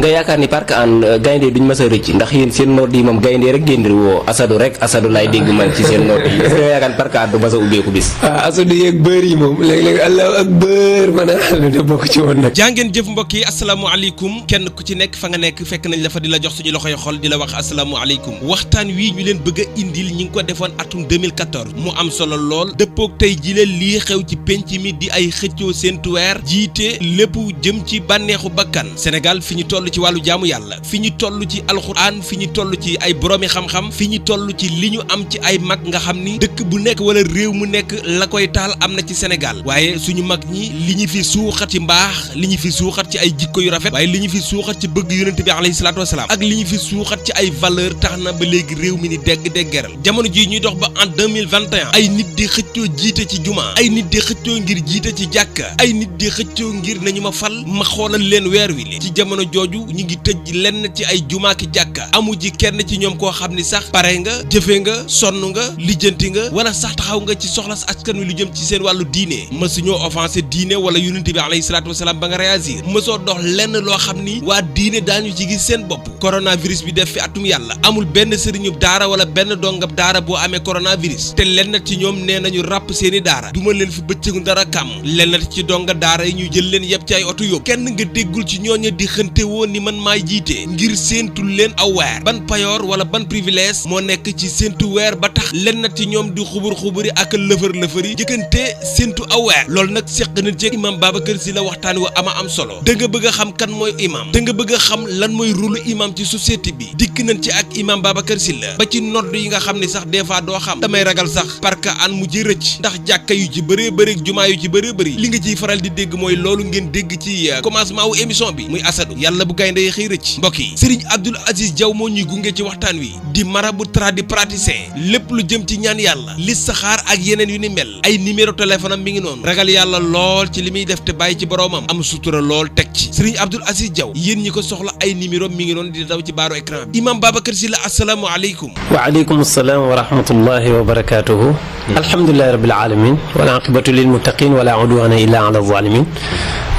nga yaakaar ni parc an gaynde duñ mës a rëcc ndax yéen seen noot yi moom gaynde rek ngeen di woo asadu rek asadu laay dégg man ci seen noot yi est-ce que nga yaakaar parc an du mës a ubbeeku bis. asadu yeeg bër yi moom léeg-léeg allahu akbar man a da bokk ci woon nag. jàngeen jëf mbokk yi asalaamaaleykum kenn ku ci nekk fa nga nekk fekk nañ la fa di la jox suñu loxoy xol di la wax asalaamaaleykum waxtaan wii ñu leen bëgg a indil ñi ngi ko defoon atum 2014 mu am solo lool dëppook tey jile lii xew ci penc mi di ay xëccoo seentu weer jiite lépp jëm ci bànneexu bakkan Sénégal fi ñu toll ci wàllu jaamu yàlla fi ñu toll ci alxuraan fi ñu toll ci ay boroomi xam-xam fi ñu toll ci li ñu am ci ay mag nga xam ni dëkk bu nekk wala réew mu nekk la koy taal am na ci Sénégal waaye suñu mag ñi li ñu fi suuxat ci mbaax li ñu fi suuxat ci ay jikko yu rafet waaye li ñu fi suuxat ci bëgg yonent bi alayhi salaatu wasalaam ak li ñu fi suuxat ci ay valeur tax na ba léegi réew mi ni déggeral jamono jii ñuy dox ba en 2021 ay nit di xëccoo jiite ci juma ay nit di xëccoo ngir jiite ci jàkka ay nit di xëccoo ngir nañu ma fal ma xoolal leen weer wi ci jamono jooju ñu ngi tëj lenn ci ay juma ki jàkka amu ji kenn ci ñoom koo xam ni sax pare nga jëfe nga sonn nga lijjanti nga wala sax taxaw nga ci soxlas askan wi lu jëm ci seen wàllu diine mësuñoo offensé diine wala yonent bi alayhi salaatu wasalaam ba nga réagir mësoo dox lenn loo xam ni waa diine daañu ci gis seen bopp coronavirus bi def fi atum yàlla amul benn sëriñub daara wala benn dongab daara boo amee coronavirus te lenn ci ñoom nee nañu ràpp seeni daara duma leen fi bëccëgu dara kàmm lenn ci donga daara yi ñu jël leen yëpp ci ay oto yóbbu kenn nga déggul ci ñooña di xënte woon ni man maay jiite ngir séentul leen aw weer ban payoor wala ban privilège moo nekk ci séentu weer ba tax lenn ci ñoom di xuburi ak lëfër-lëfëri jëkkante séentu aw weer loolu nag seq na ci imam Babacar Sy la waxtaan wa ama am solo da nga bëgg a xam kan mooy imam da nga bëgg a xam lan mooy rôle imam ci société bi dikk nañ ci ak imam Babacar Sy la ba ci nodd yi nga xam ne sax des fois doo xam damay ragal sax parce que an mu ji rëcc ndax jàkka yu ci bëree bëri jumaa yu ci bëree bëri li nga ciy faral di dégg mooy loolu ngeen dégg ci commencement wu émission bi muy asadu yàlla bu gaynde yi xëy rëcc mbokk yi Serigne Abdoul Aziz Diaw moo ñuy gunge ci waxtaan wi di marabu tradipraticien lépp lu jëm ci ñaan yàlla li saxaar ak yeneen yu ni mel ay numéro téléphone am mi ngi noonu ragal yàlla lool ci li muy def te bàyyi ci boroomam am sutura lool teg ci Serigne Abdoul Aziz Diaw yéen ñi ko soxla ay numéro mi ngi noonu di daw ci baaru écran bi imam Babacar Sy la assalaamu aleykum waaleykum salaam wa rahmatullahi wa barakatuhu alhamdulillahi rabbil alamin wal aqibatu lil muttaqin wala udwana illa ala zalimin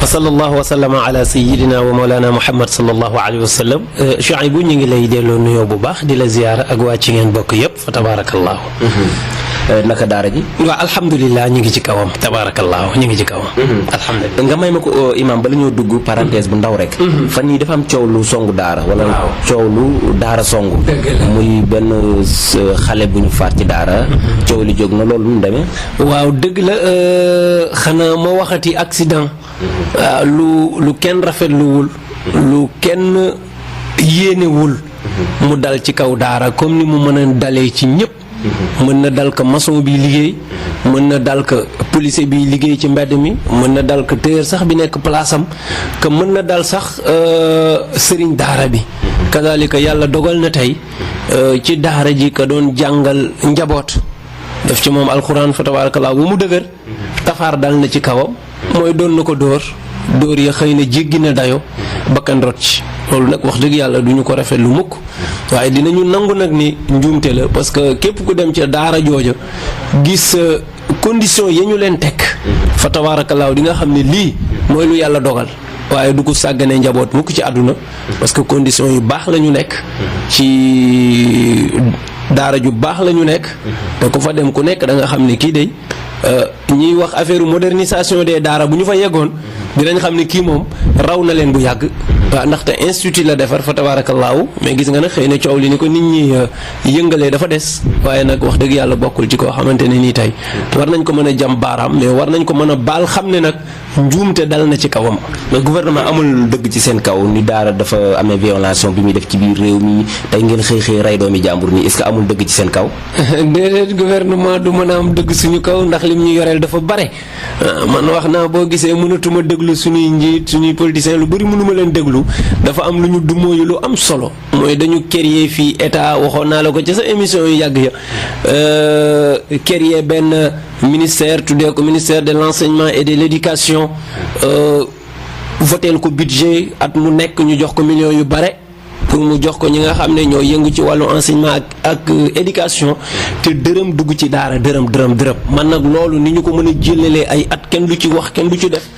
wa sallallahu wa sallama ala sayyidina wa mawlana muhammad sallallahu alayhi wa sallam Chouaïbou ñu ngi lay delloo nuyoo bu baax di la ziyaara ak waa ci ngeen bokk yëpp fa tabarakallahu naka daara ji. waaw alhamdulilah ñu ngi ci kawam tabarakallahu ñu ngi ci kawam. alhamdulilah nga may ma ko imam bala ñoo dugg parenthèse bu ndaw rek. fan yii dafa am coow lu songu daara. wala coow lu daara songu. muy benn xale bu ñu faat ci daara. coow li jóg na loolu nu mu demee. waaw dëgg la xanaa ma waxati accident. lu kenn rafetluwul. lu kenn yéenewul. mu dal ci kaw daara comme ni mu mën a dalee ci ñëpp. mën na dal ko maçon bi liggéey mën na dal ko policier bi liggéey ci mbedd mi mën na dal ko téer sax bi nekk place am que mën na dal sax sëriñ daara bi kazalika yàlla dogal na tey ci daara ji ka doon jàngal njaboot def ci moom alxuraan fa tabarakallah bu mu dëgër tafaar dal na ci kawam mooy doon na ko dóor ya xëy na jéggi na dayo bakkan rot ci loolu nag wax dëgg yàlla du ñu ko rafet lu mukk waaye dinañu nangu nag ni njuumte la parce que képp ku dem ca daara jooja gis condition ya ñu leen teg fa tabaarakallaahu di nga xam ne lii mooy lu yàlla dogal waaye du ko sàgganee njaboot mukk ci àdduna parce que condition yu baax la ñu nekk ci daara ju baax la ñu nekk te ku fa dem ku nekk da nga xam ne kii day ñiy wax affaire modernisation des daara bu ñu fa yeggoon dinañ xam ne kii moom raw na leen bu yàgg waaw ndaxte institut la defar fa tabaarakallaahu mais gis nga nag xëy na coow li ni ko nit ñi yëngalee dafa des waaye nag wax dëgg yàlla bokkul ci koo xamante ne nii tey war nañ ko mën a jam baaraam mais war nañ ko mën a baal xam ne nag njuumte dal na ci kawam. mais gouvernement amul dëgg ci seen kaw ni daara dafa amee violation bi muy def ci biir réew mi tey ngeen xëy rey doomi jàmbur nii est-ce que amul dëgg ci seen kaw. déedéet gouvernement du mën a am dëgg suñu kaw ndax lim ñu yoreel dafa bare man wax naa boo gisee mënatuma déglu suñuy njiit suñuy politiciens lu bëri mënuma leen déglu dafa am lu ñu dumóoyu lu am solo mooy dañu créer fii état waxoon naa la ko ci sa émission yu yàgg ya créer benn ministère tuddee ko ministère de l'enseignement et de l'éducation voteel ko budget at mu nekk ñu jox ko millions yu bare pour mu jox ko ñi nga xam ne ñoo yëngu ci wàllu enseignement ak éducation te dërëm dugg ci daara dërëm man nag loolu ni ñu ko mën a jëlalee ay at kenn du ci wax kenn du ci def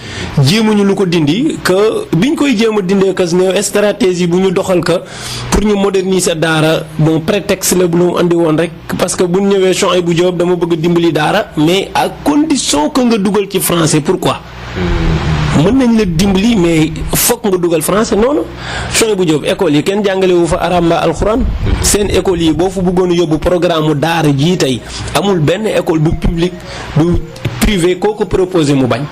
jéemuñu lu ko dindi que biñ koy jéem a dindee kas ne stratégie bu ñu doxal ka pour ñu moderniser daara bon prétexte la bu mu andi woon rek parce que bu ñu ñëwee Chouaïbou Diop dama bëgg dimbali daara mais à condition que nga dugal ci français pourquoi. mën nañ la dimbali mais fokk nga dugal français noonu Chouaïbou Diop école yi kenn jàngale wu fa arab mbaa alxuraan seen école yi boo fa bëggoon yóbbu programme mu daara jii tey amul benn école bu public bu privé koo ko proposé mu bañ.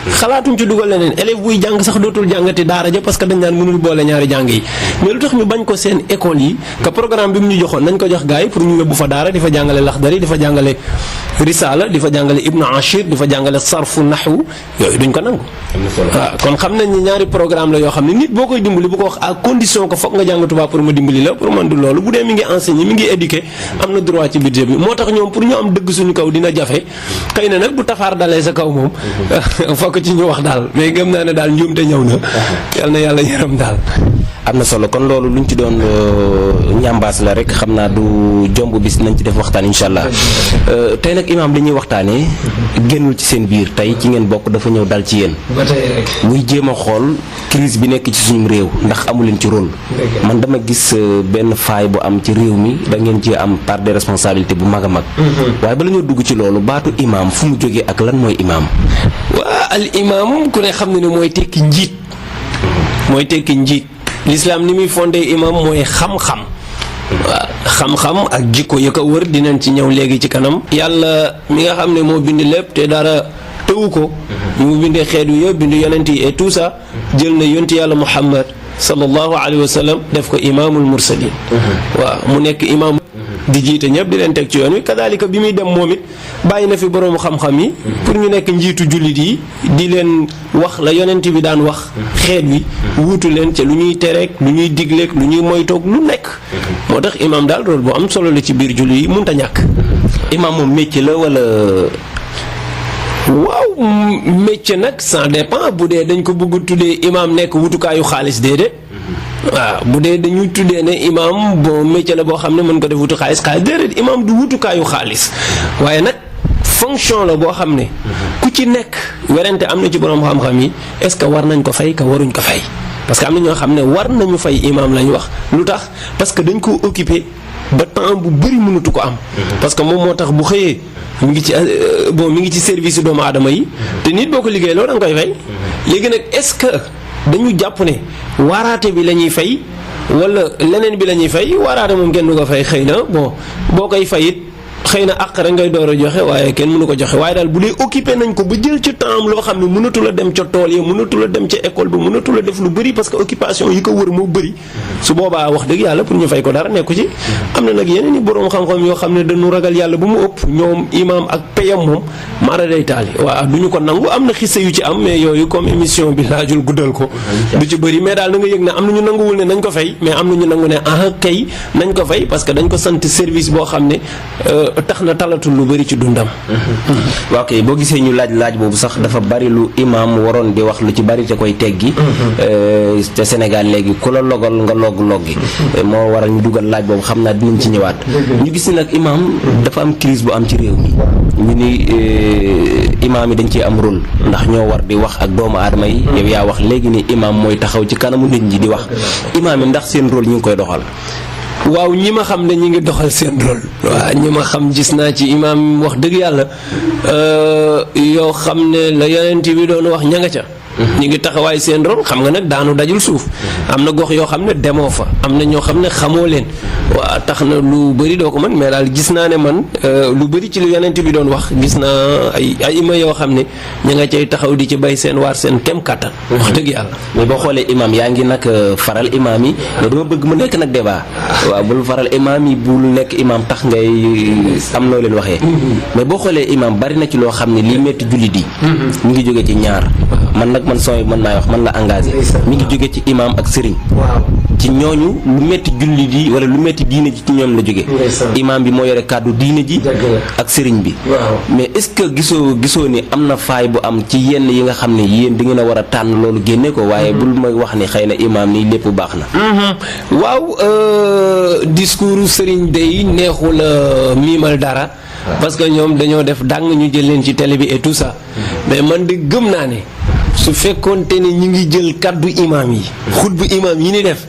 xalaatuñ ci dugal leneen élève buy jàng sax dootul jàngati daara ja parce que dañ naan mënul boole ñaari jàng yi mais lu tax ñu bañ ko seen école yi que programme bi mu ñu joxoon nañ ko jox gars yi pour ñu yóbbu fa daara di fa jàngale laxdari di fa jàngale risaala di fa jàngale ibnu ashir di fa jàngale sarfu naxwu yooyu duñ ko nangu. waaw kon xam nañ ni ñaari programme la yoo xam ne nit boo koy dimbali bu ko wax à condition que foog nga jàng tubaab pour ma dimbali la pour man du loolu bu dee mi ngi enseigner mi ngi éduquer am na droit ci budget bi moo tax ñoom pour ñu am dëgg suñu kaw dina jafe xëy na nag bu tafaar dalee sa kaw moom fokk ci ñu wax daal mais gëm naa ne daal njuumte ñëw na yal na yàlla yërëm daal. am na solo kon loolu luñ ci doon ñambaas la rek xam naa du jomb bis nañ ci def waxtaan incha allah tey nag imaam li ñuy waxtaanee génnul ci seen biir tey ci ngeen bokk dafa ñëw dal ci yéen. muy jéem a xool crise bi nekk ci suñu réew ndax amu leen ci rôle. man dama gis benn faay bu am ci réew mi da ngeen ci am part de responsabilité bu mag a mag. waaye bala ñoo dugg ci loolu baatu imaam fu mu jógee ak lan mooy imaam. waa al imaam ku ne xam ne mooy tekki njiit. mooy tekki njiit. l'islam ni muy fondé imam mooy xam-xam. waaw xam-xam ak jikko ya ko wër dinañ ci ñëw léegi ci kanam. yàlla mi nga xam ne moo bind lépp te dara tëwu ko. mu bindee xeet wi yëpp bind yonent yi et tout ça. jël na yonti yàlla Muhammad sallallahu alayhi wa sallam def ko imaamul mursalin. waaw mu nekk imaam. di jiite ñëpp di leen teg ci yoon wi kadaalika bi muy dem moom it bàyyi na fi boroomu xam-xam yi pour ñu nekk njiitu jullit yi di leen wax la yonent bi daan wax xeet wi wuutu leen ca lu ñuy tereek lu ñuy digleek lu ñuy moytoog lu nekk moo tax imaam daal rôle bu am solo la ci biir jullit yi mënut a ñàkk. imaam moom métier la wala. waaw métier nag ça dépend bu dee dañ ko bëgg tuddee imaam nekk wutukaayu xaalis déedéet. waaw bu dee dañuy tuddee ne imaam bon métier la boo xam ne mën ko def wutu xaalis déedéet imaam du wutukaayu xaalis waaye nag fonction la boo xam ne ku ci nekk werante am na ci borom xam-xam yi est-ce que war nañ ko fay ka waruñ ko fay parce que am na ñoo xam ne war nañu fay imaam lañ wax lu tax parce que dañ ko occupé ba temps bu bëri mënatu ko am parce que moom moo tax bu xëyee mi ngi ci service doomu aadama yi te nit boo ko liggéey loolu da nga koy fay léegi nag est-ce que dañu jàpp ne waaraate bi la ñuy fay wala leneen bi la ñuy fay waaraate moom kenn du ko fay xëy na bon boo koy fay it xëy na àq rek ngay door a joxe waaye kenn mënu ko joxe waaye daal bu dee occupé nañ ko ba jël ci temps loo xam ne mënatu la dem ca tool yi mënatu la dem ca école bi mënatu la def lu bëri parce que occupation yi ko wër moo bëri su boobaa wax dëgg yàlla pour ñu fay ko dara nekku ci am na nag yeneen i boroom xam-xam yoo xam ne dañu ragal yàlla bu mu ëpp ñoom imaam ak payam moom mara day taali waaw du ñu ko nangu am na xisse yu ci am mais yooyu comme émission bi laajul guddal ko du ci bëri mais daal da nga yëg ne am na ñu nanguwul ne nañ ko fay mais am na ñu nangu ne kay nañ ko fay parce que dañ ko sant service boo xam ne tax na talatul lu bëri ci dundam. waaw kay boo gisee ñu laaj boobu sax dafa bari lu imaam waroon di wax lu ci bari te koy teggi te Sénégal léegi ku la logal nga loggi moo waral ñu dugal laaj boobu xam naa dinañ ci ñëwaat ñu gis ni nag imaam dafa am crise bu am ci réew mi ñu ni imaam yi dañ ciy am rôle ndax ñoo war di wax ak doomu aadama yi yow yaa wax léegi ni imaam mooy taxaw ci kanamu nit ñi di wax imaam yi ndax seen rôle ñu ngi koy doxal. waaw ñi ma xam ne ñi ngi doxal seen rôle waaw ñi ma xam gis naa ci imaam wax dëgg yàlla yoo xam ne la yonent bi doon wax ña nga ca ñi ngi taxawaay seen rôle xam nga nag daanu dajul suuf am na gox yoo xam ne demoo fa am na ñoo xam ne xamoo leen waaw tax na lu bëri doo ko mën mais daal gis naa ne man lu bëri ci lu yonent bi doon wax gis naa ay ima yoo xam ne ña nga cay taxaw di ci bay seen waar seen kem kàttan wax dëgg yàlla. mais boo xoolee imaam yaa ngi nag faral imaam yi mais dama bëgg mu nekk nag débat waaw bul faral imaam yi bul nekk imaam tax ngay am noo leen waxee mais boo xoolee imaam bari na ci loo xam ne lii metti jullit yi ñu ngi jóge ci ñaar man nag man sooy mën naa wax man la engagé mi ngi jóge ci imam ak sëriñ ci ñooñu lu metti julli di wala lu metti diine ji ci ñoom la jóge imam bi moo yore kàddu diine ji ak sëriñ bi mais est-ce que gisoo ni am na faay bu am ci yenn yi nga xam ne yéen da ngeen a war a tànn loolu génne ko waaye bul ma wax ni xëy na imam nii lépp baax na waaw discours sëriñ day neexul miimal dara parce que ñoom dañoo def dàng ñu jël leen ci télé bi et tout ça mais man de gëm naa ne su fekkoonte ne ñu ngi jël kaddu imam yi xutbu imam yi ni def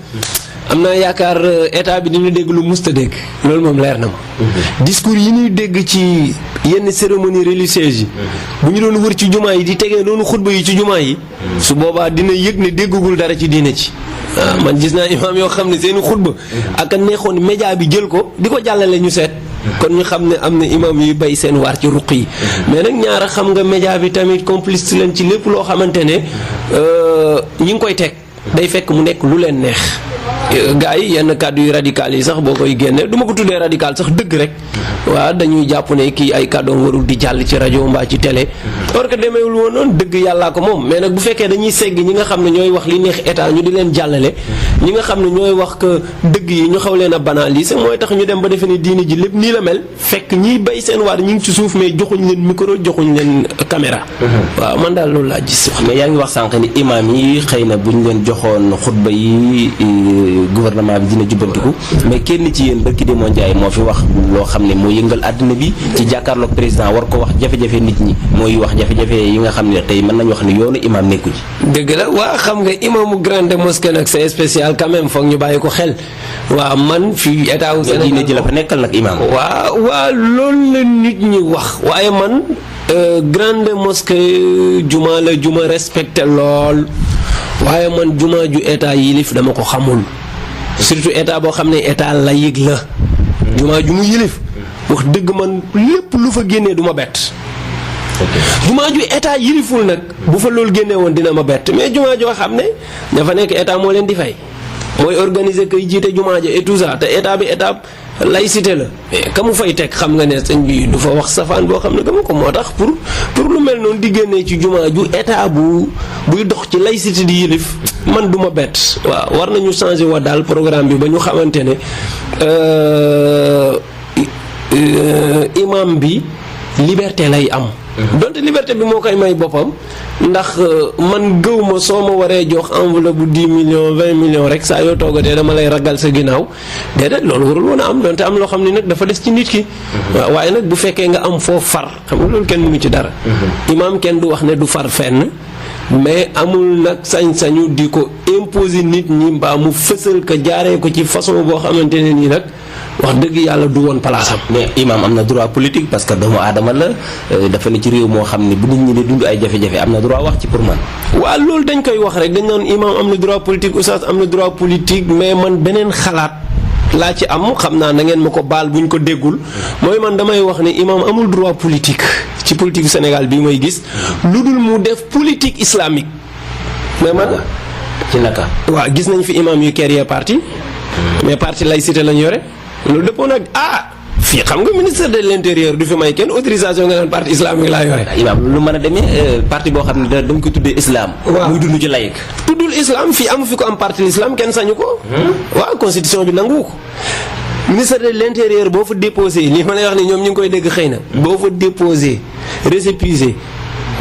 am naa yaakaar état bi dañu dégg lu musta dégg loolu moom leer na ma discours yi ñuy dégg ci yenn cérémonie religieuse yi bu ñu doon wër ci jumaa yi di tegee noonu xutba yi ci jumaa yi su boobaa dina yëg ne déggugul dara ci diine ci waaw man gis naa imam yoo xam ne seeni xutba ak a neexoon média bi jël ko di ko jàllale ñu seet kon ñu xam ne am na imam yuy bay seen waar ci ruq yi mais nag ñaara xam nga média bi tamit complice leen ci lépp loo xamante ne ñi ngi koy teg day fekk mu nekk lu leen neex gars yi yenn kàddu yu radical yi sax boo koy génne du ma ko tuddee radical sax dëgg rek waaw dañuy jàpp ne kii ay kàddoom warul di jàll ci rajo mbaa ci télé or que demeewul woon noonu dëgg yàllaa ko moom mais nag bu fekkee dañuy segg ñi nga xam ne ñooy wax li neex état ñu di leen jàllale ñi nga xam ne ñooy wax que dëgg yi ñu xaw leen a banaliser mooy tax ñu dem ba defee ne diini ji lépp nii la mel fekk ñiy bay seen waar ñi ngi ci suuf mais joxuñ leen micro joxuñ leen caméra waaw man daal loolu laa gis mais yaa ngi wax sànq ni imam yi xëy na bu ñu leen joxoon xutba yi gouvernement bi dina jubbantiku mais kenn ci yéen barki Demba Ndiaye moo fi wax loo xam ne moo yëngal àddina bi ci jàkkaarloog président war ko wax jafe-jafe nit ñi mooy wax jafe-jafe yi nga xam ne tey mën nañu wax ne yoonu imam nekku ci dëgg la waa xam nga imamu grande mosquée nag c'est spécial quand même foog ñu bàyyi ko xel waaw man fii état wu Sénégal diine ji la fa nekkal nag imam waaw loolu la nit ñi wax waaye man grande mosquée juma la juma respecté lool waaye man juma ju état yilif dama ko xamul surtout état boo xam ne état laïque la juma ju mu yilif wax dëgg man lépp lu fa génnee du ma bett jumaa ju état yiliful nag bu fa loolu génnee woon dina ma bett mais jumaa joo xam ne dafa nekk état moo leen di fay mooy organiser koy jiite jumaa ja et tout ça te état bi état laïcité la mais ka mu fay teg xam nga ne sëñ bi du fa wax safaan boo xam ne gëmu ko moo tax pour lu mel noonu di génnee ci jumaa ju état buy dox ci laïcité di yilif man du ma bett waaw war nañu changer wa daal programme bi ba ñu xamante ne imam bi liberté lay am donte liberté bi moo koy may boppam ndax man gëw ma soo ma waree jox enveloppe bu 10 millions 20 millions rek saa yoo toogatee dama lay ragal sa ginnaaw déedéet loolu warul woon a am donte am loo xam ne nag dafa des ci nit ki waaw waaye nag bu fekkee nga am foo far xam nga loolu kenn mënu ci dara imaam kenn du wax ne du far fenn mais amul nag sañ-sañu di ko imposer nit ñi mbaa mu fësal ko jaaree ko ci façon boo xamante ne nii nag wax dëgg yàlla du woon palaasam. mais imam am na droit politique parce que doomu aadama la dafa ne ci réew moo xam ne bu nit ñi di dund ay jafe-jafe am na droit wax ci pour man. waaw loolu dañ koy wax rek dañ naan imam am na droit politique oustaz am na droit politique mais man beneen xalaat laa ci am xam naa na ngeen ma ko baal buñ ko déggul mooy man damay wax ne imam amul droit politique ci politique Sénégal bii may gis lu dul mu def politique islamique mais man. ci naka. waaw gis nañ fi imam yu créé parti mais parti laïcité lañ yore. loolu dëppoo nag fii xam nga ministère de l'intérieur du fi may kenn autorisation nga naan parti islamique laa yore. imaam lu mën a demee parti boo xam ne dañ ko tuddee islam. waaw muy dund ci laïc. tuddul islam fii amu fi ko am parti l'islam kenn sañu ko. waaw constitution bi nangu ko. ministère de l'intérieur boo fa déposé lii ma lay wax ni ñoom ñu ngi koy dégg xëy na boo fa déposé récépissé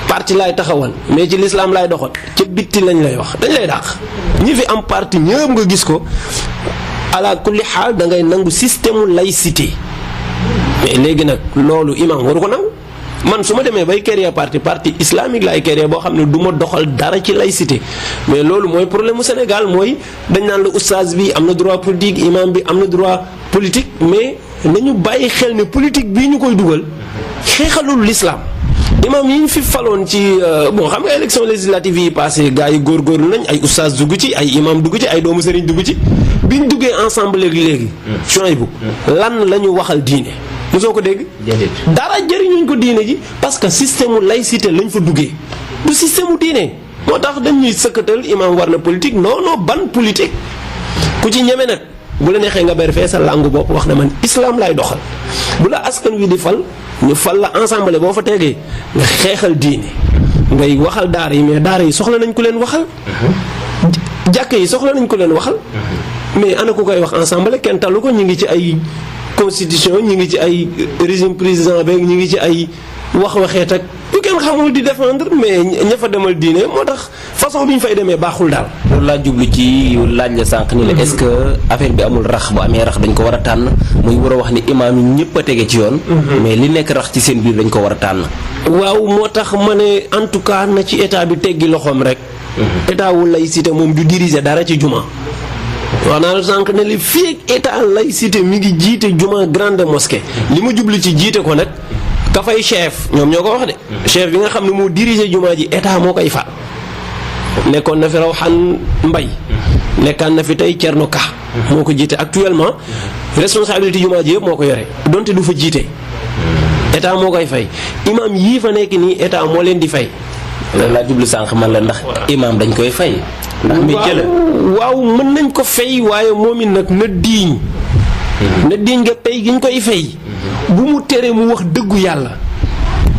parti laay taxawal mais ci l'islam laay doxal ca bitti lañ lay wax dañ lay dàq ñi fi am parti ñëpp nga gis ko. ala kulli xaal da ngay nangu système laïcité mais léegi nag loolu imam waru ko nangu man su ma demee bay créer parti islamique laay créer boo xam ne du ma doxal dara ci laïcité mais loolu mooy problème mu Sénégal mooy dañ naan la oustaz bi am na droit politique imam bi am na droit politique mais nañu bàyyi xel ne politique bii ñu koy dugal xeexalul l'islam imam yi ñu fi faloon ci bon xam nga élection législative yi passé gars yi góorgóorlu nañ ay oustaz dugg ci ay imam dugg ci ay doomu sëriñ dugg ci bi ñu duggee ensemble léegi Chouaïbou lan la ñu waxal diine mosoo ko dégg dara jëriñuñ ko diine ji parce que système u laïcité lañ fa duggee du système u diine moo tax dañuy sëkkatal imam war na politique non ban politique ku ci ñeme nag bu la neexee nga ber fee sa langue bopp wax na man islam laay doxal bu la askan wi di fal ñu fal la ensemble boo fa tegee nga xeexal diine ngay waxal daara yi mais daara yi soxla nañ ku leen waxal. jàkk yi soxla nañ ku leen waxal. mais ana ku koy wax ensemble kenn talu ko ñu ngi ci ay constitution ñu ngi ci ay régime président beeg ñu ngi ci ay waxeet ak yu kenn xamul di défendre mais ña fa demal diine moo tax façon bi ñu fay demee baaxul daal. loolu laa jublu ci laaj la sànq ni la est-ce que affaire bi amul rax bu amee rax dañ ko war a tànn muy war a wax ni imaam yi ñëpp a tege ci yoon. mais li nekk rax ci seen biir dañ ko war a tànn. waaw moo tax ma ne en tout cas na ci état bi teggi loxoom rek. état wu laïcité moom du diriger dara ci juma. wax naa la sànq ne li fii ak état laïcité mi ngi jiite juma grande mosquée li ma jublu ci jiite ko nag ka fay chef ñoom ñoo ko wax de. chef bi nga xam ne moo diriger juma ji état moo koy fal. nekkoon na fi Rawhan Mbay nekkaan na fi tey Thierno Ka moo ko jiite actuellement responsabilité juma ji yëpp moo ko yore donte du fa jiite. état moo koy fay imam yii fa nekk nii état moo leen di fay. loolu laa jublu sànq man la ndax imam dañ koy fay. ndax métier la waaw mën nañ ko fay waaye moom it nag na diiñ. na diiñ nga pay gi ñu koy fay. bu mu tere mu wax dëggu yàlla.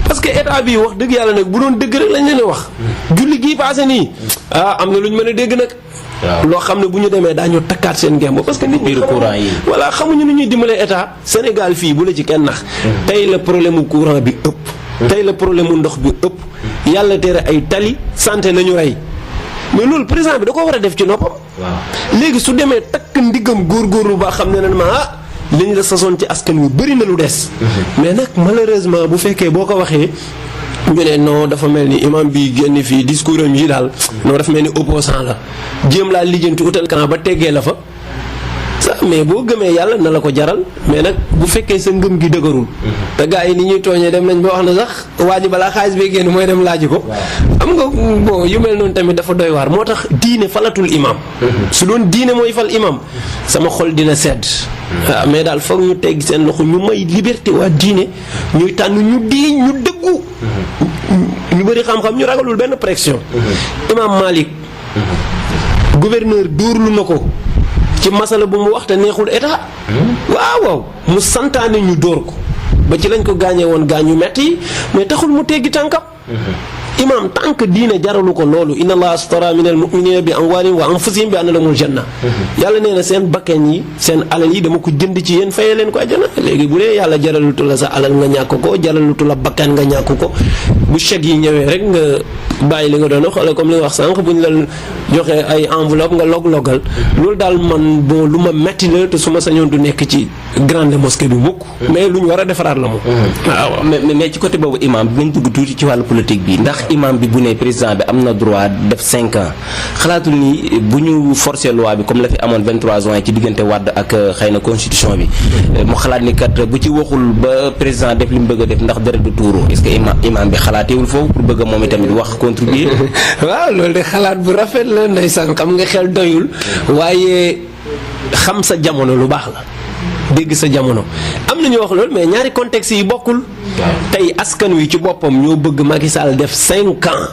parce que état bi wax dëgg yàlla nag bu doon dëgg rek lañ leen wax. julli gii paase nii. am na lu ñu mën a dégg nag. loo xam ne bu ñu demee daañu takkaat seen ngemb parce que nit ñi courant yi. voilà xamuñu nu ñuy dimbalee état. Sénégal fii bu la ci kenn nax. tey la problème mu courant bi ëpp. tey la problème mu ndox bi ëpp. yàlla tere ay tali santé la ñu rey. mais loolu président bi da ko war a def ci noppam. léegi su demee takk ndiggam góorgóorlu ba xam ne ne ma li ñu la sasoon ci askan wi bëri na lu des. mais nag malheureusement bu fekkee boo ko waxee ñu ne non dafa mel ni imam bi génn fii discours am yi daal non dafa mel ni opposant la jéem laa lijjanti utal camp ba teggee la fa. mais boo gëmee yàlla na la ko jaral mais nag bu fekkee sa ngëm gi dëgërul. te gars yi ni ñuy tooñee dem nañ ba wax na sax waa ji balaa xaalis bee génn mooy dem laaji ko. am nga bon yu mel noonu tamit dafa doy waar moo tax diine falatul imam. su doon diine mooy fal imam sama xol dina sedd. waaw mais daal foog ñu tegg seen loxo ñu may liberté waa diine ñuy tànn ñu diiñ ñu dëggu. ñu bëri xam-xam ñu ragalul benn pression. imam Malik gouverneur dóorlu na ko. ci masala bu mu wax te neexul état. waaw mu santaane ñu dóor ko ba ci lañ ko gaañee woon gaañu metti mais taxul mu teggi tànkam. imam tànk diine jaralu ko loolu inna allaha astara min al muminina bi amwalihim wa anfusihim bi anna lahumul janna. yàlla nee na seen bakkan yi seen alal yi dama ko jënd ci yéen fayee leen ko àjjana. léegi bu dee yàlla jaralutu la sa alal nga ñàkk ko jaralutu la bakkan nga ñàkk ko bu chèque yi ñëwee rek nga bàyyi li nga doon xoolal comme li nga wax sànq bu ñu la joxee ay enveloppe nga log-logal. loolu daal man bon lu ma metti la te su ma sañoon du nekk ci grande mosquée bi mukk. mais lu ñu war a defaraat la moom. waaw mais ci côté boobu imam dinañ dugg tuuti ci wàllu politique bi ndax imam bi bu ne président bi am na droit def 5 ans xalaatul ni bu ñu forcer loi bi comme la fi amoon 23 juin ci diggante Wade ak xëy na constitution bi mu xalaat ni kat bu ci waxul ba président def li mu bëgg a def ndax deret du tuuru est-ce que imam bi xalaateewul foofu pour bëgg moom itamit wax contribuer. waaw loolu de xalaat bu rafet la ndeysaan xam nga xel doyul waaye xam sa jamono lu baax la. dégg sa jamono am na ñu wax loolu mais ñaari contexte yi bokkul. tey askan wi ci boppam ñoo bëgg Macky Sall def 5 ans.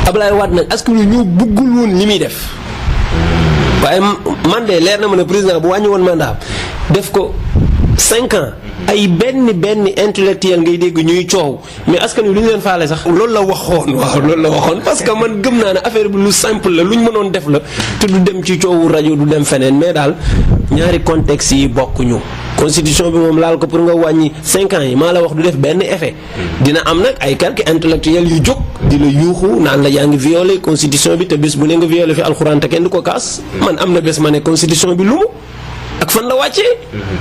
Ablaye Wade nag askan wi ñoo bëggul woon li muy def. waaye man de leer na ma ne président bu wàññi woon mandat def ko 5 ans. ay benn intellectuel ngay dégg ñuy coow mais askan wi lu ñu leen faale sax. loolu la waxoon waaw loolu la waxoon parce que man gëm naa ne affaire bi lu simple la lu ñu mënoon def la te du dem ci coowu rajo du dem feneen mais daal ñaari contexte yi bokkuñu. constitution bi moom laal ko pour nga wàññi 5 ans yi maa la wax du def benn effet dina am nag ay quelques intellectuels yu jóg di la yuuxu naan la yaa ngi violé constitution bi te bés bu ne nga violé fi alxuraan te kenn du ko kaas man am na bés ma ne constitution bi lu mu ak fan la wàccee.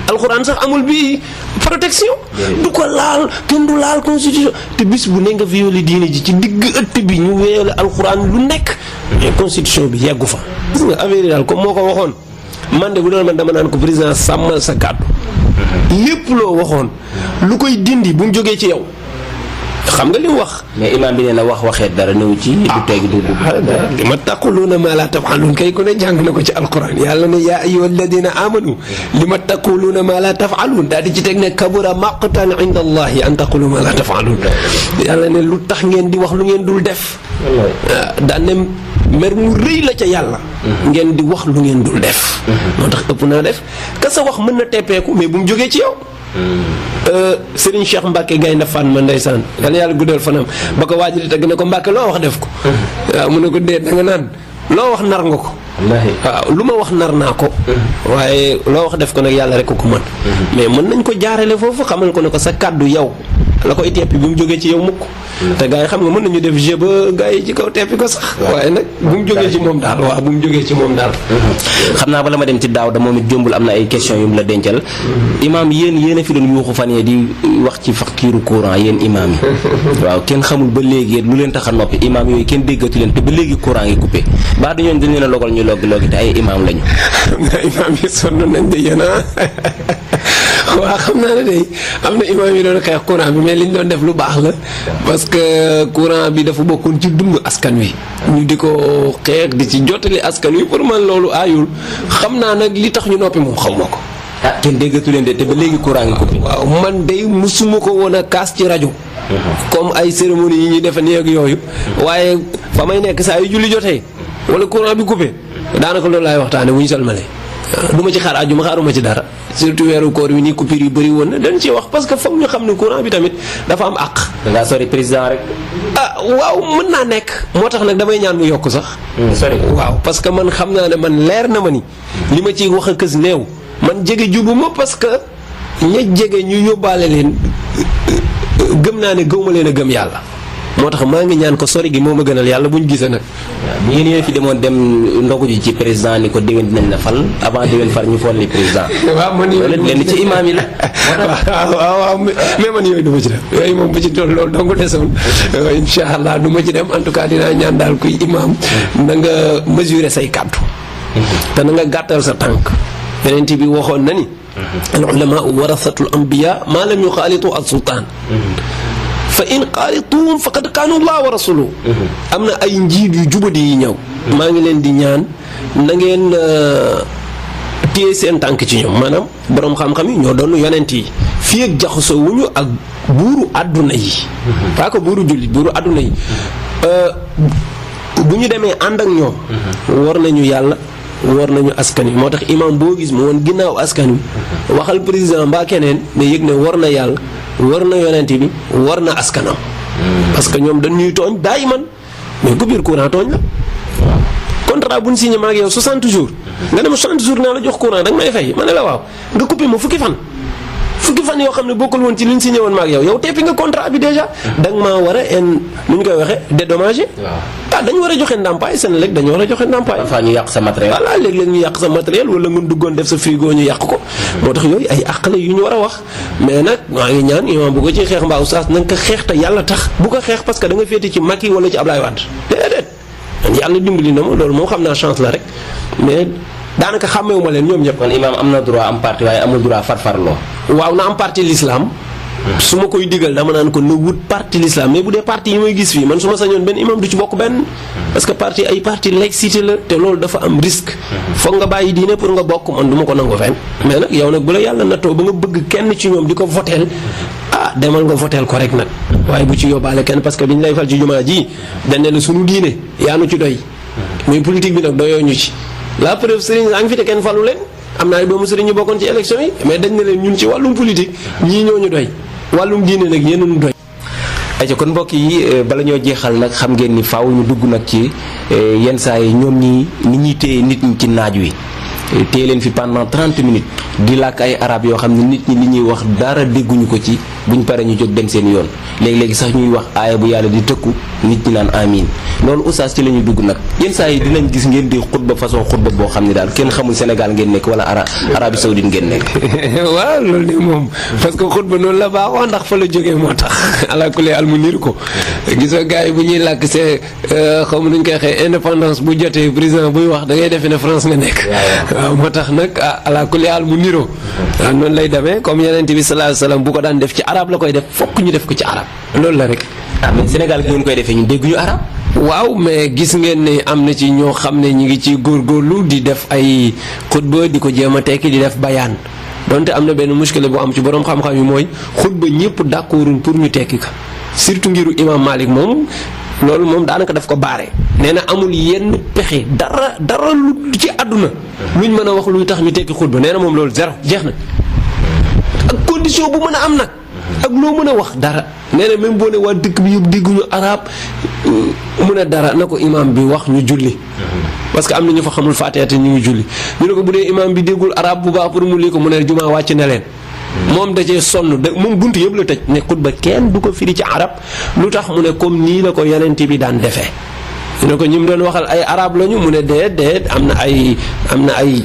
alxuraan sax amul bi protection. du ko laal kenn du laal constitution te bis bu ne nga violé diine ji ci digg ëtt bi ñu violé alxuraan lu nekk. mais constitution bi yeggu fa. gis nga affaire yi daal comme moo ko waxoon man de bu doon man dama naan ko président sàmmal sa kàddu. lépp loo waxoon lu koy dindi bu mu jógee ci yow. xam nga li mu wax. mais imam bi nee na wax waxee dara ñëw ci. du teg du li ma taquluuna maa laa taf'aluun kay ku ne jàng na ko ci alquran yàlla ne yaa ayyuha alladina amanu li ma taquluuna maa laa taf'aluun daal di ci teg ne kabura maqtan inda allahi an taqulu maa laa taf'aluun yàlla ne lu tax ngeen di wax lu ngeen dul def. daan ne mer mu rëy la ca yàlla. ngeen di wax lu ngeen dul def. moo tax ëpp naa def ka sa wax mën na teppeeku mais bu mu jógee ci yow. Serigne Cheikh Mbacke Gaynde Fatma ndeysaan yàlla yàlla guddal fanam ba ko waajal teg ne ko Mbacke loo wax def ko waaw mu ne ko dee da nga naan loo wax nar nga ko waaw lu ma wax nar naa ko waaye loo wax def ko nag yàlla rek ko mën mais mën nañ ko jaarale foofu xamal ko ne ko sa kàddu yow la koy teppi bi mu jógee ci yow mukk te gars yi xam nga mën nañu def jeu ba gars yi ci kaw teppi ko sax waaye nag bu mu jógee ci moom daal waaw bu mu jógee ci moom daal xam naa bala ma dem ci daaw da moom it jombul am na ay question yu mu la dencal imaam yéen a fi doon yuuxu fan yee di wax ci facture courant yéen imaam yi waaw kenn xamul ba léegi lu leen tax a noppi imaam yooyu kenn déggatu leen te ba léegi courant ngi coupé baax dañoon dañ leen a logal ñu loggi te ay imaam lañu imaam yi sonn nañ de yéen waaw xam naa ne day am na imaam yi doon xeex courant bi mais li ñu doon def lu baax la parce que courant bi dafa bokkoon ci dund askan wi ñu di ko xeex di ci jottali askan wi pour man loolu aayul xam naa nag li tax ñu noppi moom xaw ma ko. ah kenn déggatu leen de te ba léegi courant ngi coupé. waaw man day musuma ko woon a kaas ci rajo. comme ay cérémonie yi ñuy defe nii ak yooyu. waaye fa may nekk saa yu julli jotee wala courant bi coupé daanaka loolu laay waxtaanee bu ñu salmalee. du ma ci xaar àjjuma xaaruma ci dara surtout weeru koor wi nii coupure yu bëri woon na dañ ci wax parce que foog ñu xam ne courant bi tamit dafa am àq. da ngaa sori président rek. ah waaw mën naa nekk moo tax nag damay ñaan mu yokk sax. sori waaw parce que man xam naa ne man leer na ma ni. li ma ciy wax a kës néew man jege jubu ma parce que ña jege ñu yóbbaale leen gëm naa ne gëw ma leen a gëm yàlla. moo tax maa ngi ñaan ko sori gi moo ma gënal yàlla bu ñu gisee nag. waaw yéen fi demoon dem ndogu ji ci président ni ko déwén dinañ la fal avant déwén far ñu fool li président. waaw man loolu lenn ci imaam yi la. waaw mais man yooyu du ma ci dem yooyu moom bu ci toll loolu dong desoon incha allah du ma ci dem en tout cas dinaa ñaan daal kuy imaam na nga mesurer say kàddu. te na nga gàttal sa tànk. yeneen bi waxoon na ni. al ulama warasatul anbiya maa lam yuxaalitu al sultaan. fa in xaalituhum faqad kaanu allah wa rasuluhu am na ay njiit yu jubadi yi ñëw maa ngi leen di ñaan na ngeen téye seen tànk ci ñoom maanaam boroom xam-xam yi ñoo doon yonent yi fii ak jaxasoo wuñu ak buuru àdduna yi pas que buuru jullit buuru àdduna yi bu ñu demee ànd ak ñoom war nañu yàlla war nañu askan wi moo tax imam boo gis mu woon ginnaaw askan wi waxal président mbaa keneen ne yëg ne war na yàlla war na yonent bi war na askanam parce que ñoom dañ ñuy tooñ daay man mais coupure courant tooñ la contrat bu ñu signé ma ak yow 60 jours nga dem 60 jours naa la jox courant da nga may fay ma ne la waaw nga coupé ma fukki fan yoo xam ne bokkul woon ci li ñu signé woon ma ak yow teppi nga contrat bi déjà da nga maa war a nu ñu koy waxee dédommagé dañu war a joxe ndàmpaay seen léeg dañu war a joxe ndàmpaay parfois ñu yàq sa matériel voilà léeg-léeg ñu yàq sa matériel wala nga duggoon def sa frigo ñu yàq ko moo tax yooyu ay àq la yu ñu war a wax mais nag maa ngi ñaan imam bu ko ci xeex mbaa oustaz na nga ko xeex te yàlla tax bu ko xeex parce que da nga féete ci Macky wala ci Ablaye Wade déedéet man yàlla dimbali na ma loolu moom xam naa chance la rek mais daanaka xàmmewuma leen ñoom ñëpp. kon imam am na droit am parti waaye amul droit farfarloo. waaw na am parti l'islam su ma koy digal dama naan ko na wut parti l'islam mais bu dee parti yi may gis fii man su ma sañoon benn imam du ci bokk benn parce que parti ay parti laïcité la te loolu dafa am risque foog nga bàyyi diine pour nga bokk man du ma ko nangu fenn mais nag yow nag bu la yàlla nattoo ba nga bëgg kenn ci ñoom di ko voteel demal nga voteel ko rek nag waaye bu ci yóbbaale kenn parce que bi ñu lay fal ci jumaa ji dañ ne la suñu diine yaa nu ci doy mais politique bi nag doyoo ñu ci la preuve sëriñ saa ngi fi te kenn falu leen am na ay doomu sëriñ ñu bokkoon ci élection yi mais dañ ne leen ñun ci wàllum politique ñii ñoo ñu doy wàllum diine nag yéen ñu doy. ayca kon mbokk yi bala ñoo jeexal nag xam ngeen ni faaw ñu dugg nag ci yenn saa yi ñoom ñi ni ñuy téye nit ñi ci naaj wi téye leen fi pendant 30 minutes di làkk ay arab yoo xam ne nit ñi li ñuy wax dara dégguñu ko ci buñ paree ñu jóg dem seen yoon léegi-léegi sax ñuy wax aaya bu yàlla di tëkku nit ñi naan amiin loolu oustaz ci la ñuy dugg nag yenn saa yi dinañ gis ngeen di xutba façon xutba boo xam ne daal kenn xamul Sénégal ngeen nekk wala Arabie Saoudite ngeen nekk. waaw loolu de moom parce que xutba noonu la baaxoo ndax fa la jógee moo tax ala kulli al mu niir ko gisoo gars yi bu ñuy làkk c'est xaw ma nuñ koy waxee indépendance bu jotee président buy wax da ngay defe ne France nga nekk. waaw moo tax nag ala kulli al mu niroo waaw noonu lay demee comme Yonent bi sallallahu alayhi wasallam bu ko daan def ci arab la koy def fokk ñu def ko ci arab loolu la rek. mais Sénégal gi ngeen koy defee ñun dégguñu arab. waaw mais gis ngeen ne am na ci ñoo xam ne ñu ngi ci góorgóorlu di def ay xutba di ko jéem a tekki di def bayaan donte am na benn muskile bu am ci borom xam-xam yi mooy xutba ñëpp d'accorduñ pour ñu tekki ka surtout ngiru imam Malik moom loolu moom daanaka daf ko baare nee na amul yenn pexe dara lu ci àdduna luñ mën a wax luy tax ñu tekki xutba nee na moom loolu zéro jeex na ak condition bu mën a am nag ak loo mën a wax dara nee na même boo ne waa dëkk bi yëpp dégguñu arab mu ne dara na ko imam bi wax ñu julli parce que am na ñu fa xamul Faatiha te ñu ngi julli ñu ne ko bu dee imam bi déggul arab bu baax pour mu lii ko mu ne jumaa wàcc na leen moom da cee sonn de moom buntu yëpp la tëj ne xutba kenn du ko firi ci arab lu tax mu ne comme nii la ko yonent bi daan defee ñu ne ko ñi mu doon waxal ay arab lañu mu ne déet am na ay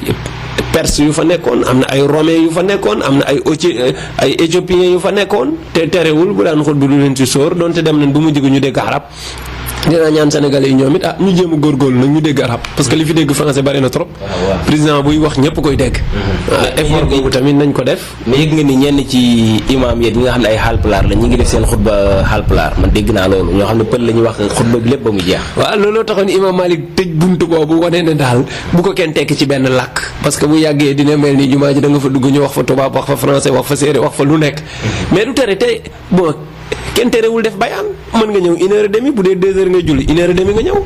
perse yu fa nekkoon am na ay romain yu fa nekkoon am na ay éthiopiens yu fa nekkoon te terewul bu daan xutba du leen ci sóor donte dem nañ bu mu jóge ñu dégg arab dina ñaan sénégalais yi ñoom it ñu jéem a góorgóorlu nag ñu dégg arab parce que li fi dégg français bari na trop. président buy wax ñëpp koy dégg. effort boobu tamit nañ ko def. mais yëg nga ni ñenn ci imam yi ñi nga xam ne ay Haalpulaar la ñu ngi def seen xutba Haalpulaar man dégg naa loolu ñoo xam ne pël la ñuy wax xutba bi lépp ba mu jeex. waaw looloo taxoon imam Malik tëj buntu boobu wane ne daal bu ko kenn tekki ci benn làkk parce que bu yàggee dina mel ni jumaa ji da nga fa dugg ñu wax fa tubaab wax fa français wax fa séeréer wax fa lu nekk mais du tere tey bon kenn terewul def bayaan mën nga ñëw 1h30 bu dee 2h nga julli 1h30 nga ñëw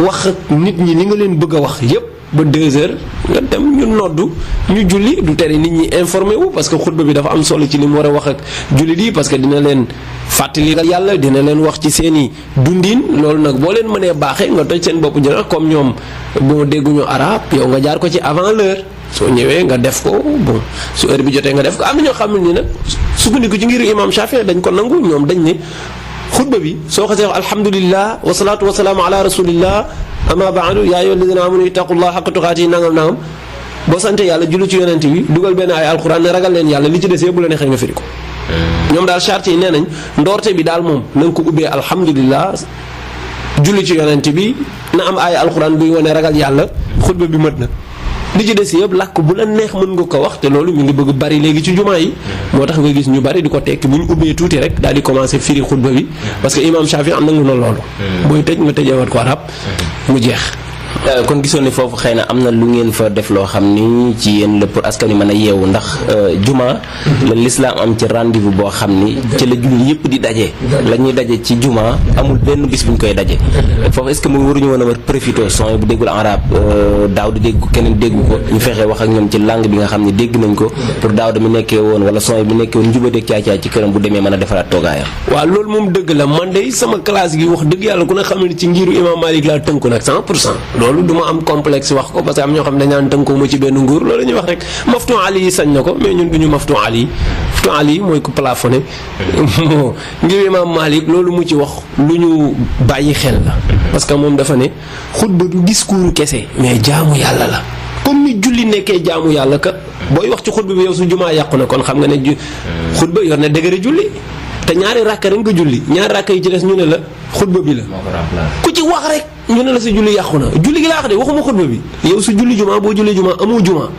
wax ak nit ñi li nga leen bëgg a wax yépp ba 2h nga dem ñu noddu ñu julli du tere nit ñi informé wu parce que xutba bi dafa am solo ci li mu war a wax ak jullit yi parce que dina leen fàttali yàlla dina leen wax ci seeni dundin loolu nag boo leen mënee baaxee nga toj seen bopp jëna comme ñoom boo dégguñu arab yow nga jaar ko ci avant l'heure soo ñëwee nga def ko bon su heure bi jotee nga def ko am na ñoo xam ne ni nag sukkandiku ci ngir imam Shafii dañ ko nangu ñoom dañ ne xutba bi soo xasee wax alhamdulillah wasalaatu wasalaamu ala rasulillah ama baadu yaa ayyuha alladina amanu ittaqullaha haqqa tuqaatihi nangam boo sante yàlla julli ci yonent bi dugal benn ay alquran ne ragal leen yàlla li ci des yëpp bu la neexee nga firi ko ñoom daal charte yi nee nañ ndoorte bi daal moom na nga ko ubbee alhamdulillah julli ci yonent bi na am ay alquran buy wane ragal yàlla xutba bi mët na li ci des yëpp làkk bu la neex mën nga ko wax te loolu mi ngi bëgg bari léegi ci jumaa yi moo tax nga gis ñu bari di ko tekki bu ñu ubbee tuuti rek daal di commencer firi xutba bi parce que imam Shafii am nangu na loolu booy tëj nga tëjeewat ko arab mu jeex kon gisoon ni foofu xëy na am na lu ngeen fa def loo xam ni ci yéen la pour askan wi mën a yeewu ndax juma la lislaam am ci rendez-vous boo xam ni ci la julli yëpp di daje la ñuy daje ci juma amul benn bis bu ñu koy daje foofu est-ce que mu waruñu woon a war profité son bu déggul arab daaw di dégg ko keneen déggu ko ñu fexee wax ak ñoom ci langue bi nga xam ne dégg nañ ko pour daaw da mi nekkee woon wala son bi nekkee woon njubadeeg caay-caay ci këram bu demee mën a defaraat toogaayam. waaw loolu moom dëgg la man de sama classe gi wax dëgg yàlla ku ne xam ne ci ngiru imam Malik laa tënku nag 100% loolu du ma am complexe wax ko parce que am ñoo xam ne dañ naan tënkoo ma ci benn nguur loolu la ñuy wax rek maftu ali yi sañ na ko mais ñun du ñu maftu ali mooy ku plafonné ngir imam Malik loolu mu ci wax lu ñu bàyyi xel la parce que moom dafa ne xutba du discours kese mais jaamu yàlla la comme ni julli nekkee jaamu yàlla ka booy wax ci xutba bi yow su jumaa yàqu na kon xam nga ne xutba yor na dëgëre julli te ñaari rakka rek nga julli ñaari rakka yi ci des ñu ne la xutba bi la ku ci wax rek ñu ne la sa julli yàqu na julli gi laa wax de waxuma xutba bi yow su julli jumaa boo julli jumaa amoo jumaa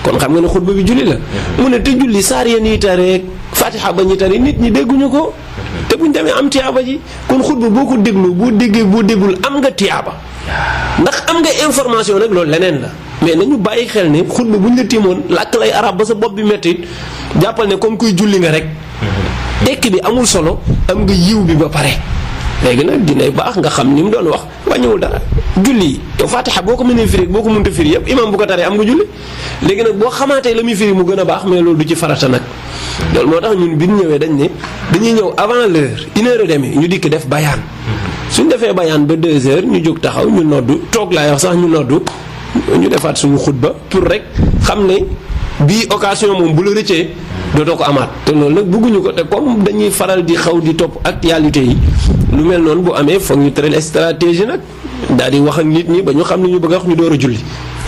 kon xam nga ne xutba bi julli la mu ne te julli saar ya nii tareek fatiha ba ñi tari nit ñi dégguñu ko te buñ demee am tiyaaba ji kon xutba boo ko déglu boo déggee boo déggul am nga tiyaaba ndax am nga information nag loolu leneen la mais nañu bàyyi xel ne xutba buñ la tiimoon làkk lay arab ba sa bopp bi metti jàppal ne comme kuy julli nga rek tekki bi amul solo am nga yiw bi ba pare léegi nag dinay baax nga xam ni mu doon wax wàññiwul dara julli yow fatiha boo ko mënee firi boo ko mënta firi yëpp imam bu ko taree am nga julli léegi nag boo xamaatee la muy firi mu gën a baax mais loolu du ci farata nag loolu moo tax ñun bi ñu ñëwee dañ ne dañuy ñëw avant l'heure 1h30 ñu dikk def bayaan suñ defee bayaan ba 2h ñu jóg taxaw ñu noddu toog laay wax sax ñu noddu ñu defaat suñu xutba pour rek xam ne bii occasion moom bu la rëccee dootoo ko amaat te loolu nag bëgguñu ko te comme dañuy faral di xaw di topp actualité yi lu mel noonu bu amee foog ñu tëral stratégie nag daal di wax ak nit ñi ba ñu xam ne ñu bëgg a wax ñu door a julli.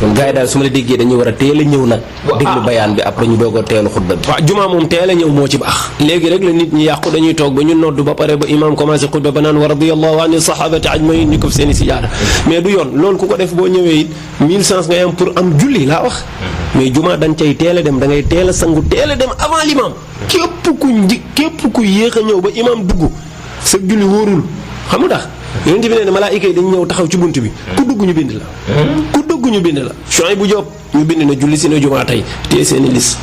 kon gars yi daal su ma la déggee dañuy war a teel a ñëw nag. déglu bayaan bi après ñu doog a teelu xutba bi. waaw jumaa moom teel a ñëw moo ci baax. léegi rek la nit ñi yàqu dañuy toog ba ñu noddu ba pare ba imaam commencé xutba ba naan wa radiyallahu ani sahabati ajmain ñu ko fi seen i sijaada mais du yoon loolu ku ko def boo ñëwee it 1000 chance ngay am pour am julli laa wax. mais jumaa dañ cay teel a dem da ngay teel a sangu teel a dem avant l'imam képp ku yéex a ñëw ba imam dugg sa julli wóorul xam nga tax yonent bi nee na malaayika yi dañu ñëw taxaw ci bunt bi ku dugg ñu bind la ku dugg ñu bind la Shuayb bu Jóob ñu bind na julli si na jumaa tey téye seeni lis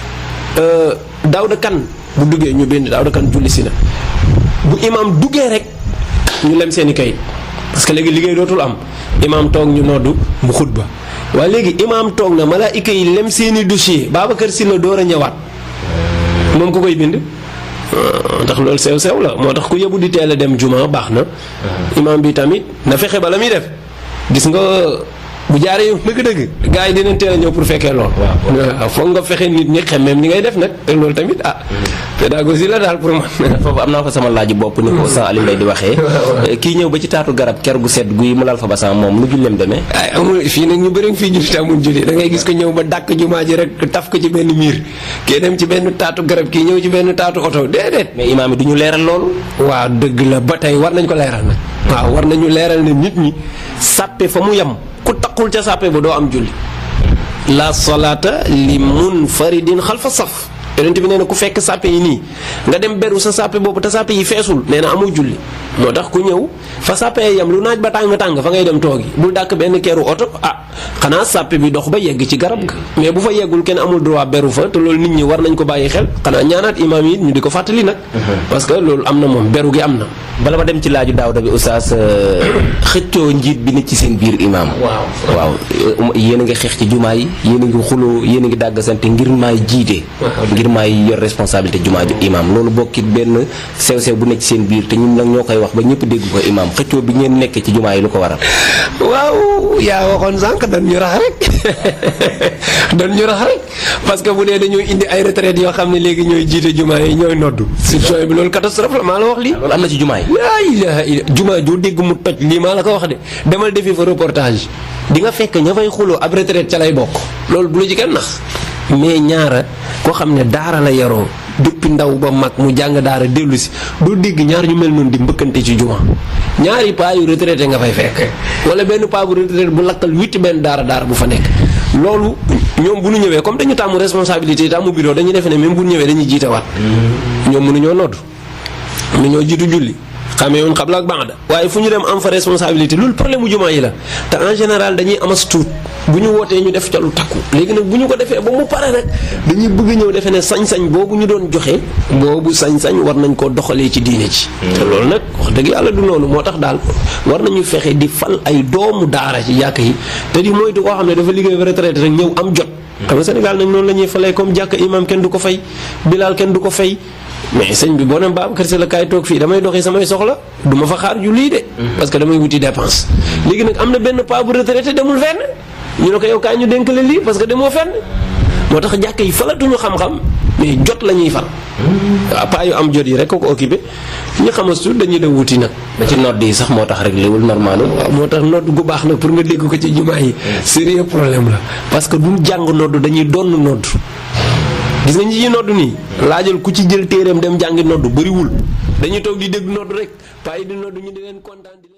Daawda Kan bu duggee ñu bind Daawda Kan julli si na bu imam duggee rek ñu lem seeni kayit parce que léegi liggéey dootul am imam toog ñu noddu mu xutba waaye léegi imam toog na malaayika yi lem seeni dossier Babacar Si la door a ñëwaat moom ku koy bind ndax loolu sew la moo tax ku yóbbu di teel a dem juma baax na. imam bi tamit na fexe ba la muy def gis nga bu jaaree yow dëgg-dëgg gars yi dinañ teel a ñëw pour fekkee lool. waaw foog nga fexe nit ñi xemmeem li ngay def nag te loolu tamit pédagogie la daal pour man. foofu am naa fa sama laaju bopp ni ko Oustaz Alioune Mbaye di waxee. kii ñëw ba ci taatu garab ker gu sedd guy mu lal fa basan moom lu julleem demee. ay amul fii nag ñu bëri fii julli te amul julli da ngay gis ko ñëw ba dàkk jumaa ji rek taf ko ci benn miir kii dem ci benn taatu garab kii ñëw ci benn taatu oto déedéet. mais imaam yi du ñu leeral loolu. waaw dëgg la ba tey war nañ ko leeral nag. waaw war nañu leeral ne nit ñi sàppe fa mu yem ku taqul ca sàppe ba doo am julli. la salaata li munfaridin xalfa saf. yonent bi nee na ku fekk sàppe yi nii nga dem beru sa sàppe boobu te sàppe yi feesul nee na amul julli moo tax ku ñëw fa sàppe yam lu naaj ba tàng fa ngay dem toogi bul dàkk benn keeru oto xanaa sàppe bi dox ba yegg ci garab ga mais bu fa yeggul kenn amul droit beru fa te loolu nit ñi war nañ ko bàyyi xel xanaa ñaanaat imaam yi ñu di ko fàttali nag parce que loolu am na moom beru gi am na. bala ma dem ci laaju Daawda bi Oustaz xëccoo njiit bi nit ci seen biir imaam. waaw yéen a ngi xeex ci jumaa yi yéen a ngi xuloo yéen a ngi dàggasante ngir maay jiite ngir maay yor responsabilité jumaa ju imaam loolu bokkit benn sew-sew bu nekk ci seen biir te ñun nag ñoo koy wax ba ñëpp dégg ko imaam xëccoo bi ngeen nekk ci jumaa yi lu ko waral. waaw yaa waxoon sànq dañ ñu rax rek parce que bu dee dañoo indi ay retraite yoo xam ne léegi ñooy jiite jumaa yi ñooy noddu situation bi loolu catastrophe la maa la wax lii. loolu am na ci jumaa yi. laa ilaaha illa jumaa joo dégg mu toj lii maa la ko wax de demal defi fa reportage di nga fekk ña fay xuloo ab retraite ca lay bokk loolu bu la ci kenn nax mais ñaara koo xam ne daara la yaroo depuis ndaw ba mag mu jàng daara dellu si doo dégg ñaar ñu mel noonu di mbëkkante ci juma ñaari paa yu retraité nga fay fekk wala benn paa bu retraité bu lakkal witti benn daara bu fa nekk loolu ñoom bu ñu ñëwee comme dañu tàmmu responsabilité tàmmu bureau dañuy defe ne même bu ñu ñëwee dañuy jiitewaat ñoom mënuñoo nodd mënuñoo jiitu julli xamee woon xabla ak ba'da waaye fu ñu dem am fa responsabilité loolu problème mu jumaa yi la te en général dañuy amas tuut bu ñu wootee ñu def ca lu takku léegi nag bu ñu ko defee ba mu pare rek dañuy bëgg ñëw defe ne sañ-sañ boobu ñu doon joxe boobu sañ-sañ war nañ koo doxalee ci diine ci te loolu nag wax dëgg yàlla du noonu moo tax daal war nañu fexe di fal ay doomu daara ci jàkk yi te di moytu koo xam ne dafa liggéey ba retraité rek ñëw am jot xam nga Sénégal nag noonu la ñuy falee comme jàkk imam kenn du ko fay bilaal kenn du ko fay mais sëñ bi boo dem Babacar Sy la kaay toog fii damay doxee samay soxla du ma fa xaar ju lii de parce que damay wuti dépense léegi nag am na benn paa bu retraité demul fenn ñu ne ko yow kaay ñu dénk la lii parce que demoo fenn moo tax jàkk yi falatuñu xam-xam mais jot la ñuy fal waaw paa yu am jot yi rek ko occupé ñu xamastu dañuy dem wuti nag ba ci nodd yi sax moo tax rek léwul normal. waaw moo tax nodd gu baax nag pour nga dégg ko ci jumaa yi sérieux problème la parce que duñ jàng nodd dañuy donn nodd gis nga ñi ci nodd nii laajal ku ci jël téereem dem jàngi nodd bëriwul dañuy toog di dégg nodd rek paa yi di nodd ñu di leen kontaan di leen